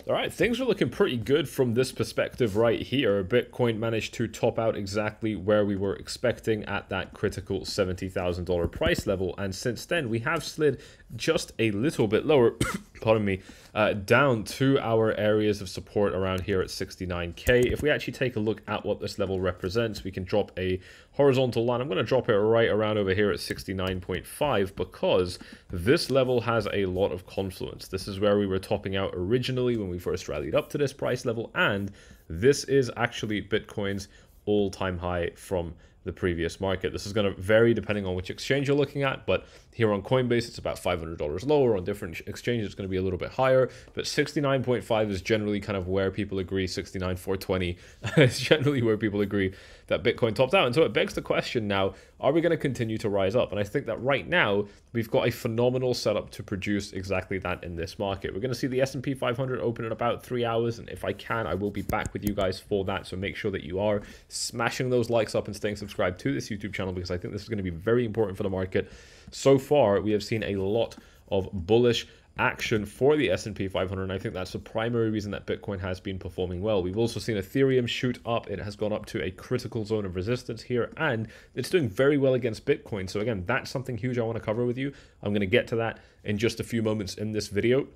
All right, things are looking pretty good from this perspective right here. Bitcoin managed to top out exactly where we were expecting at that critical $70,000 price level. And since then, we have slid just a little bit lower, pardon me, down to our areas of support around here at 69K. If we actually take a look at what this level represents, we can drop a horizontal line. I'm going to drop it right around over here at 69.5 because this level has a lot of confluence. This is where we were topping out originally when we first rallied up to this price level, and this is actually Bitcoin's all-time high from the previous market. This is going to vary depending on which exchange you're looking at, but here on Coinbase it's about $500 lower. On different exchanges it's going to be a little bit higher, but 69.5 is generally kind of where people agree. 69,420 is generally where people agree that Bitcoin topped out. And so it begs the question now, are we going to continue to rise up? And I think that right now we've got a phenomenal setup to produce exactly that in this market. We're going to see the S&P 500 open in about 3 hours, and if I can, I will be back with you guys for that. So make sure that you are smashing those likes up and staying subscribed to this YouTube channel, because I think this is going to be very important for the market. So far, we have seen a lot of bullish action for the S&P 500, and I think that's the primary reason that Bitcoin has been performing well. We've also seen Ethereum shoot up. It has gone up to a critical zone of resistance here, and it's doing very well against Bitcoin. So again, that's something huge I want to cover with you. I'm going to get to that in just a few moments in this video.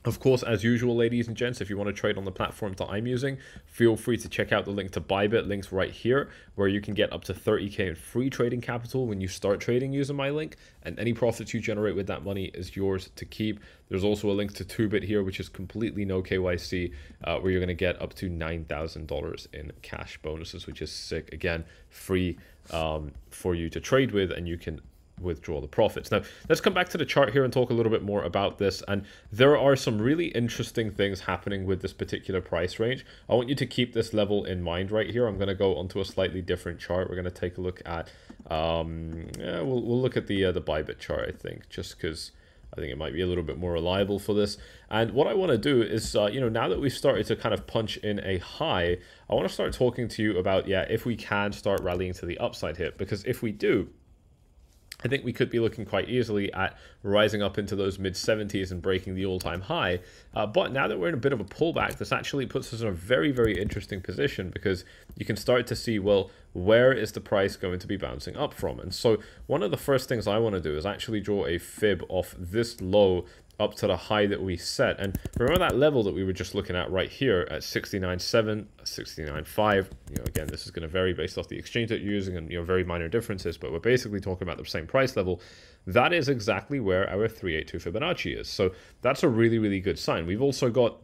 Of course, as usual, ladies and gents, if you want to trade on the platform that I'm using, feel free to check out the link to Bybit, links right here, where you can get up to 30K in free trading capital when you start trading using my link, and any profits you generate with that money is yours to keep. There's also a link to 2Bit here, which is completely no KYC, where you're going to get up to $9,000 in cash bonuses, which is sick. Again, free for you to trade with, and you can withdraw the profits. Now, let's come back to the chart here and talk a little bit more about this. And there are some really interesting things happening with this particular price range. I want you to keep this level in mind right here. I'm going to go onto a slightly different chart. We're going to take a look at, we'll look at the Bybit chart, I think, just because I think it might be a little bit more reliable for this. And what I want to do is, now that we've started to kind of punch in a high, I want to start talking to you about, if we can start rallying to the upside here, because if we do, I think we could be looking quite easily at rising up into those mid-70s and breaking the all-time high. But now that we're in a bit of a pullback, this actually puts us in a very, very interesting position, because you can start to see, well, where is the price going to be bouncing up from? And so one of the first things I want to do is actually draw a fib off this low up to the high that we set. And remember that level that we were just looking at right here at 69.7, 69.5. Again, this is going to vary based off the exchange that you're using, and very minor differences, but we're basically talking about the same price level. That is exactly where our 382 Fibonacci is. So that's a really, really good sign. We've also got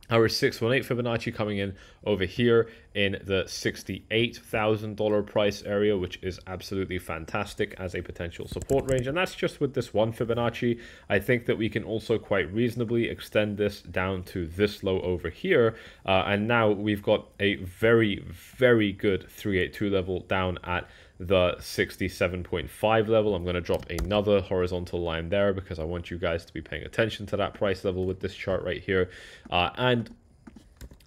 our 618 Fibonacci coming in over here in the $68,000 price area, which is absolutely fantastic as a potential support range. And that's just with this one Fibonacci. I think that we can also quite reasonably extend this down to this low over here. And now we've got a very, very good 382 level down at the 67.5 level. I'm going to drop another horizontal line there because I want you guys to be paying attention to that price level with this chart right here. And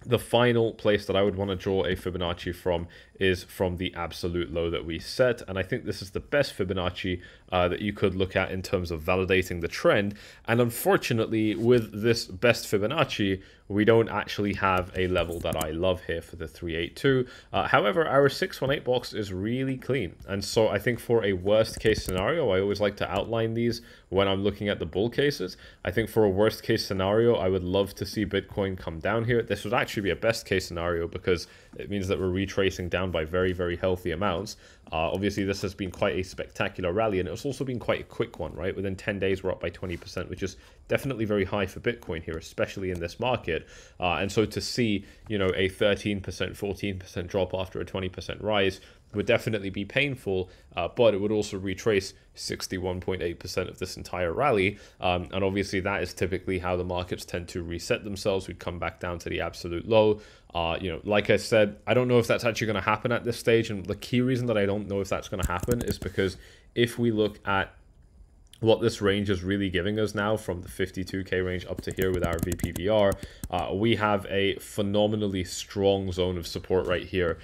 the final place that I would want to draw a Fibonacci from is from the absolute low that we set. And I think this is the best Fibonacci that you could look at in terms of validating the trend. And unfortunately, with this best Fibonacci, we don't actually have a level that I love here for the 382. However, our 618 box is really clean. And so I think for a worst case scenario, I always like to outline these when I'm looking at the bull cases. I think for a worst case scenario, I would love to see Bitcoin come down here. This would actually be a best case scenario because it means that we're retracing down by very, very healthy amounts. Obviously, this has been quite a spectacular rally, and it's also been quite a quick one, right? Within 10 days, we're up by 20%, which is definitely very high for Bitcoin here, especially in this market. And so to see, a 13%, 14% drop after a 20% rise would definitely be painful, but it would also retrace 61.8% of this entire rally. And obviously that is typically how the markets tend to reset themselves. We'd come back down to the absolute low. Like I said, I don't know if that's actually going to happen at this stage. And the key reason that I don't know if that's going to happen is because if we look at what this range is really giving us now, from the 52k range up to here with our VPVR, we have a phenomenally strong zone of support right here,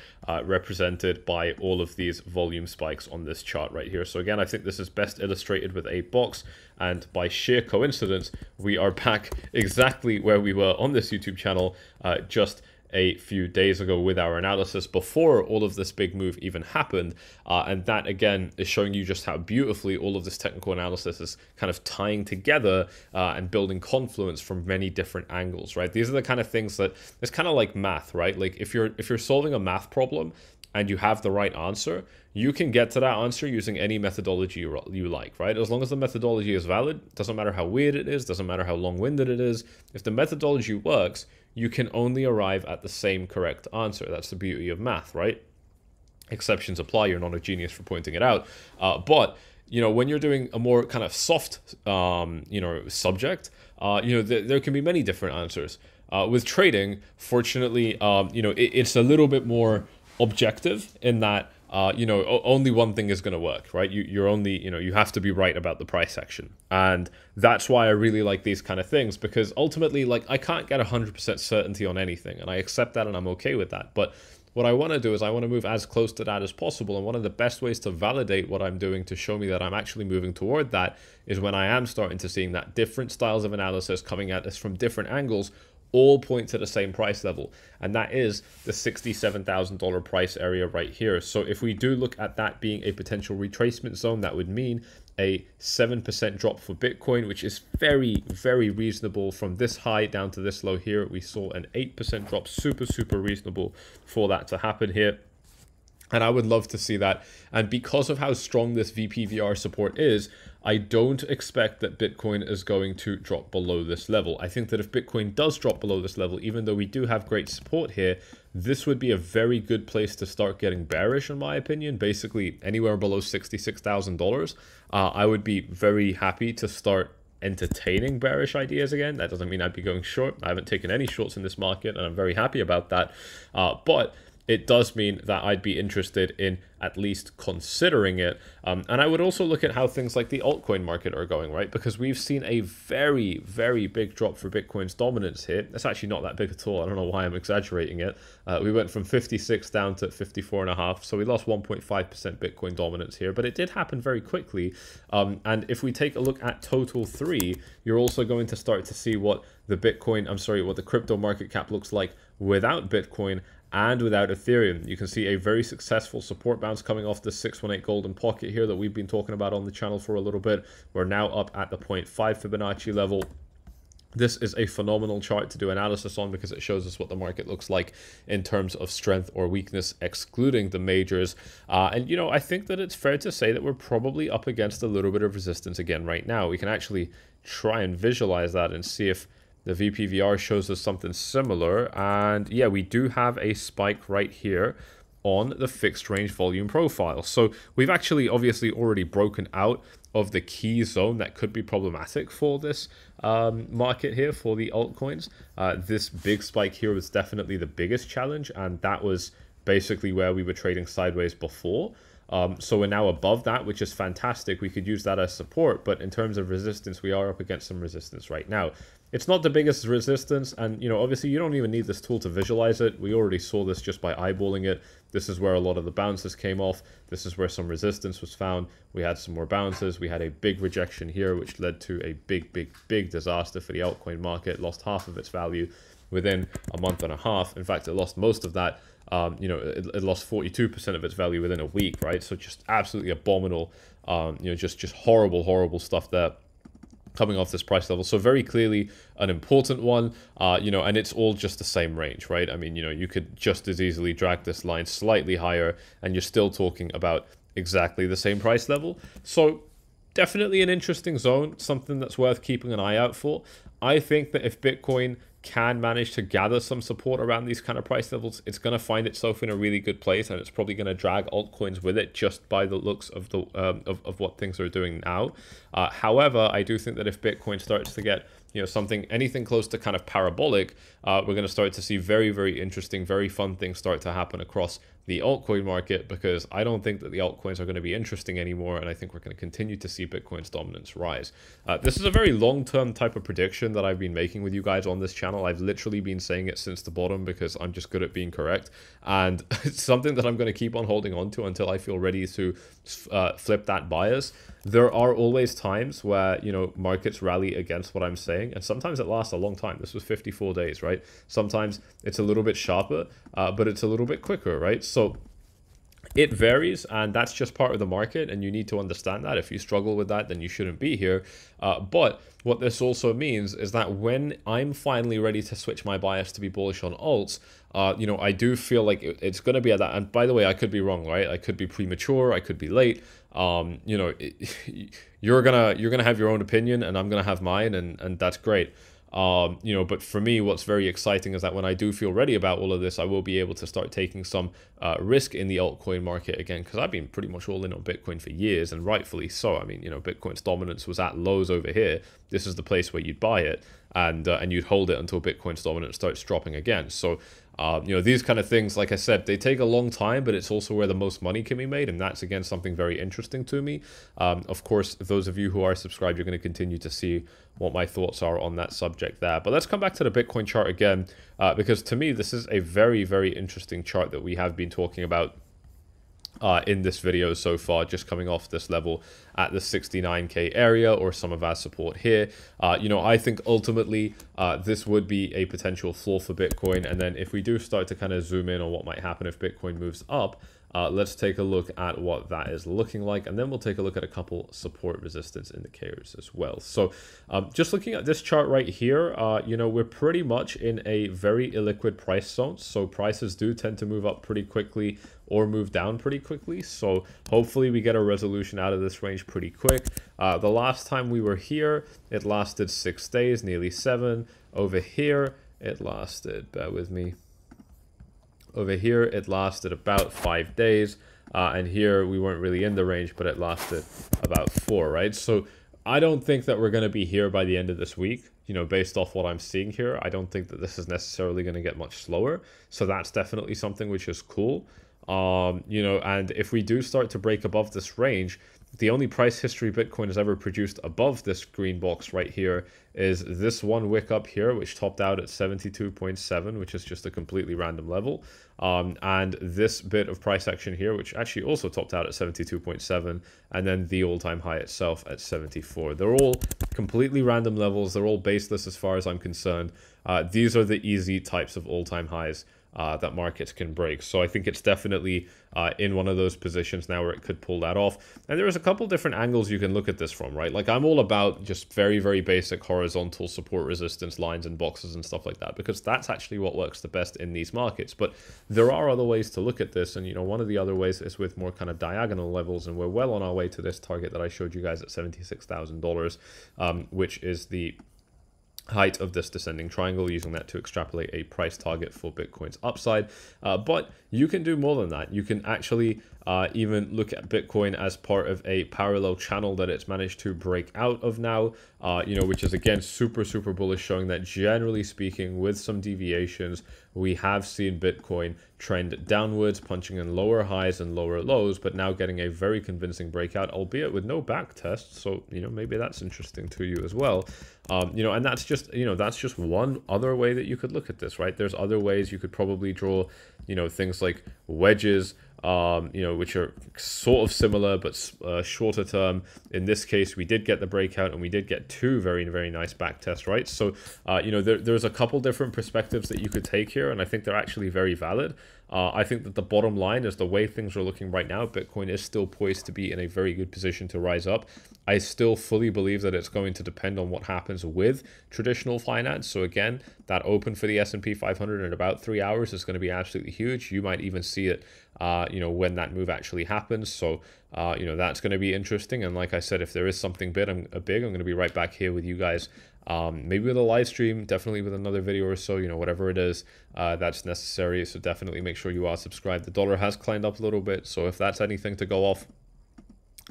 represented by all of these volume spikes on this chart right here. So again, I think this is best illustrated with a box, and by sheer coincidence, we are back exactly where we were on this YouTube channel just a few days ago with our analysis before all of this big move even happened. And that again is showing you just how beautifully all of this technical analysis is kind of tying together and building confluence from many different angles, right? These are the kind of things that it's kind of like math, right? Like if you're solving a math problem and you have the right answer, you can get to that answer using any methodology you like, right? As long as the methodology is valid, doesn't matter how weird it is, doesn't matter how long-winded it is. If the methodology works, you can only arrive at the same correct answer. That's the beauty of math, right? Exceptions apply. You're not a genius for pointing it out. But, you know, when you're doing a more kind of soft, you know, subject, you know, there can be many different answers. With trading, fortunately, you know, it's a little bit more objective in that, you know, only one thing is going to work, right? You're only, you know, you have to be right about the price action. And that's why I really like these kind of things, because ultimately, like, I can't get 100% certainty on anything, and I accept that and I'm okay with that. But what I want to do is I want to move as close to that as possible. And one of the best ways to validate what I'm doing, to show me that I'm actually moving toward that, is when I am starting to seeing that different styles of analysis coming at us from different angles all point to the same price level, and that is the $67,000 price area right here. So if we do look at that being a potential retracement zone, that would mean a 7% drop for Bitcoin, which is very, very reasonable. From this high down to this low here, we saw an 8% drop. Super reasonable for that to happen here. And I would love to see that. And because of how strong this VPVR support is, I don't expect that Bitcoin is going to drop below this level. I think that if Bitcoin does drop below this level, even though we do have great support here, this would be a very good place to start getting bearish, in my opinion. Basically, anywhere below $66,000, I would be very happy to start entertaining bearish ideas again. That doesn't mean I'd be going short. I haven't taken any shorts in this market, and I'm very happy about that. But it does mean that I'd be interested in at least considering it. And I would also look at how things like the altcoin market are going, right? Because we've seen a very, very big drop for Bitcoin's dominance here. It's actually not that big at all. I don't know why I'm exaggerating it. We went from 56 down to 54.5. So we lost 1.5% Bitcoin dominance here, but it did happen very quickly. And if we take a look at total 3, you're also going to start to see what the what the crypto market cap looks like without Bitcoin and without Ethereum. You can see a very successful support bounce coming off the 618 golden pocket here that we've been talking about on the channel for a little bit. We're now up at the 0.5 Fibonacci level. This is a phenomenal chart to do analysis on because it shows us what the market looks like in terms of strength or weakness, excluding the majors. And, you know, I think that it's fair to say that we're probably up against a little bit of resistance again right now. We can actually try and visualize that and see if the VPVR shows us something similar. And yeah, we do have a spike right here on the fixed range volume profile. So we've actually obviously already broken out of the key zone that could be problematic for this market here for the altcoins. This big spike here was definitely the biggest challenge, and that was basically where we were trading sideways before. So we're now above that, which is fantastic. We could use that as support, but in terms of resistance, we are up against some resistance right now. It's not the biggest resistance, and you know, obviously you don't even need this tool to visualize it. We already saw this just by eyeballing it. This is where a lot of the bounces came off. This is where some resistance was found. We had some more bounces. We had a big rejection here, which led to a big disaster for the altcoin market. Lost half of its value within a month and a half. In fact, it lost most of that. You know, it lost 42% of its value within a week, right? So just absolutely abominable, you know, just horrible stuff there coming off this price level. So very clearly an important one, you know, and it's all just the same range, right? I mean, you know, you could just as easily drag this line slightly higher and you're still talking about exactly the same price level. So definitely an interesting zone, something that's worth keeping an eye out for. I think that if Bitcoin can manage to gather some support around these kind of price levels, it's going to find itself in a really good place, and it's probably going to drag altcoins with it just by the looks of the of what things are doing now. However, I do think that if Bitcoin starts to get, you know, anything close to kind of parabolic, we're going to start to see very interesting, very fun things start to happen across the altcoin market, because I don't think that the altcoins are going to be interesting anymore, and I think we're going to continue to see Bitcoin's dominance rise. This is a very long-term type of prediction that I've been making with you guys on this channel. I've literally been saying it since the bottom because I'm just good at being correct, and it's something that I'm going to keep on holding on to until I feel ready to flip that bias. There are always times where, you know, markets rally against what I'm saying, and sometimes it lasts a long time. This was 54 days, right? Sometimes it's a little bit sharper, but it's a little bit quicker, right? So it varies, and that's just part of the market, and you need to understand that. If you struggle with that, then you shouldn't be here. But what this also means is that when I'm finally ready to switch my bias to be bullish on alts, you know, I do feel like it's going to be at that. And by the way, I could be wrong, right? I could be premature, I could be late. You know, you're gonna have your own opinion, and I'm gonna have mine, and that's great. You know, but for me, what's very exciting is that when I do feel ready about all of this, I will be able to start taking some risk in the altcoin market again, because I've been pretty much all in on Bitcoin for years, and rightfully so. I mean, you know, Bitcoin's dominance was at lows over here. This is the place where you'd buy it, and you'd hold it until Bitcoin's dominance starts dropping again. So you know, these kind of things, like I said, they take a long time, but it's also where the most money can be made, and that's, again, something very interesting to me. Of course, those of you who are subscribed, you're going to continue to see what my thoughts are on that subject there. But let's come back to the Bitcoin chart again, because to me, this is a very, very interesting chart that we have been talking about in this video so far, just coming off this level at the 69k area, or some of our support here. You know, I think ultimately this would be a potential floor for Bitcoin, and then if we do start to kind of zoom in on what might happen if Bitcoin moves up, let's take a look at what that is looking like, and then we'll take a look at a couple support resistance indicators as well. So just looking at this chart right here, you know, we're pretty much in a very illiquid price zone, so prices do tend to move up pretty quickly or move down pretty quickly. So hopefully we get a resolution out of this range pretty quick. The last time we were here, it lasted 6 days, nearly 7. Over here, it lasted, bear with me, over here it lasted about 5 days, and here we weren't really in the range, but it lasted about 4, right? So I don't think that we're going to be here by the end of this week. You know, based off what I'm seeing here, I don't think that this is necessarily going to get much slower. So that's definitely something which is cool. You know, and if we do start to break above this range, the only price history Bitcoin has ever produced above this green box right here is this one wick up here, which topped out at 72.7, which is just a completely random level. And this bit of price action here, which actually also topped out at 72.7, and then the all-time high itself at 74. They're all completely random levels. They're all baseless as far as I'm concerned. These are the easy types of all-time highs that markets can break. So I think it's definitely in one of those positions now where it could pull that off. And there's a couple different angles you can look at this from, right? Like, I'm all about just very, very basic horizontal support resistance lines and boxes and stuff like that, because that's actually what works the best in these markets. But there are other ways to look at this, and, you know, one of the other ways is with more kind of diagonal levels, and we're well on our way to this target that I showed you guys at $76,000, which is the height of this descending triangle, using that to extrapolate a price target for Bitcoin's upside. But you can do more than that. You can actually even look at Bitcoin as part of a parallel channel that it's managed to break out of now, you know, which is, again, super, super bullish, showing that generally speaking, with some deviations, we have seen Bitcoin trend downwards, punching in lower highs and lower lows, but now getting a very convincing breakout, albeit with no back test. So, you know, maybe that's interesting to you as well. You know, and that's just, you know, that's just one other way that you could look at this, right? There's other ways you could probably draw, you know, things like wedges, you know, which are sort of similar but shorter term. In this case, we did get the breakout, and we did get two very, very nice back tests, right? So, you know, there's a couple different perspectives that you could take here, and I think they're actually very valid. I think that the bottom line is, the way things are looking right now, Bitcoin is still poised to be in a very good position to rise up. I still fully believe that it's going to depend on what happens with traditional finance. So again, that open for the S&P 500 in about 3 hours is going to be absolutely huge. You might even see it, you know, when that move actually happens. So, you know, that's going to be interesting. And like I said, if there is something big, I'm going to be right back here with you guys. Maybe with a live stream, definitely with another video or so, you know, whatever it is that's necessary. So definitely make sure you are subscribed. The dollar has climbed up a little bit, so if that's anything to go off,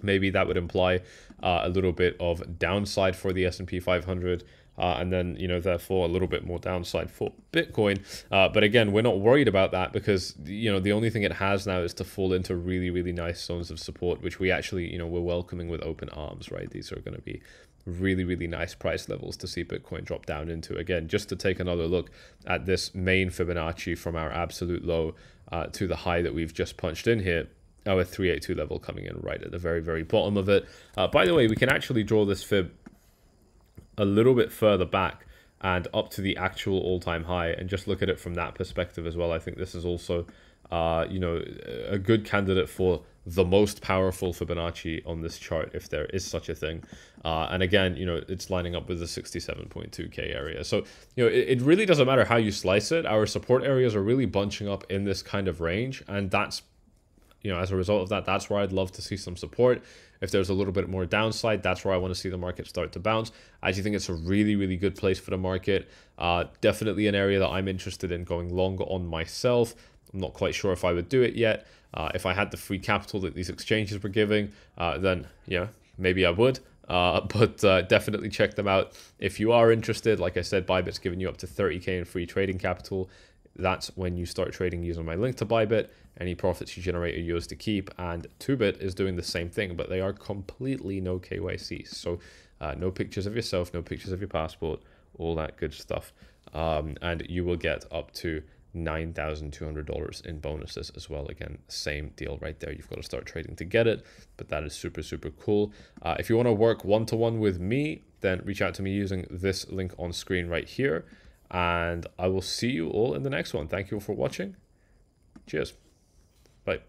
maybe that would imply a little bit of downside for the S&P 500. and then, you know, therefore a little bit more downside for Bitcoin. But again, we're not worried about that because, you know, the only thing it has now is to fall into really, really nice zones of support, which we actually, you know, we're welcoming with open arms, right? These are going to be really, really nice price levels to see Bitcoin drop down into. Again, just to take another look at this main Fibonacci from our absolute low to the high that we've just punched in here, our 382 level coming in right at the very, very bottom of it. By the way, we can actually draw this fib a little bit further back and up to the actual all-time high and just look at it from that perspective as well. I think this is also, you know, a good candidate for the most powerful Fibonacci on this chart, if there is such a thing. And again, you know, it's lining up with the 67.2K area. So, you know, it really doesn't matter how you slice it. Our support areas are really bunching up in this kind of range. And that's, you know, as a result of that, that's where I'd love to see some support. If there's a little bit more downside, that's where I want to see the market start to bounce. I actually think it's a really, really good place for the market. Definitely an area that I'm interested in going long on myself. I'm not quite sure if I would do it yet. If I had the free capital that these exchanges were giving, then, yeah, maybe I would. But definitely check them out. If you are interested, like I said, Bybit's giving you up to 30K in free trading capital. That's when you start trading using my link to Bybit. Any profits you generate are yours to keep. And 2bit is doing the same thing, but they are completely no KYC. So no pictures of yourself, no pictures of your passport, all that good stuff. And you will get up to $9,200 in bonuses as well. Again, same deal right there. You've got to start trading to get it, but that is super, super cool. If you want to work one-to-one with me, then reach out to me using this link on screen right here. And I will see you all in the next one. Thank you for watching. Cheers. Bye.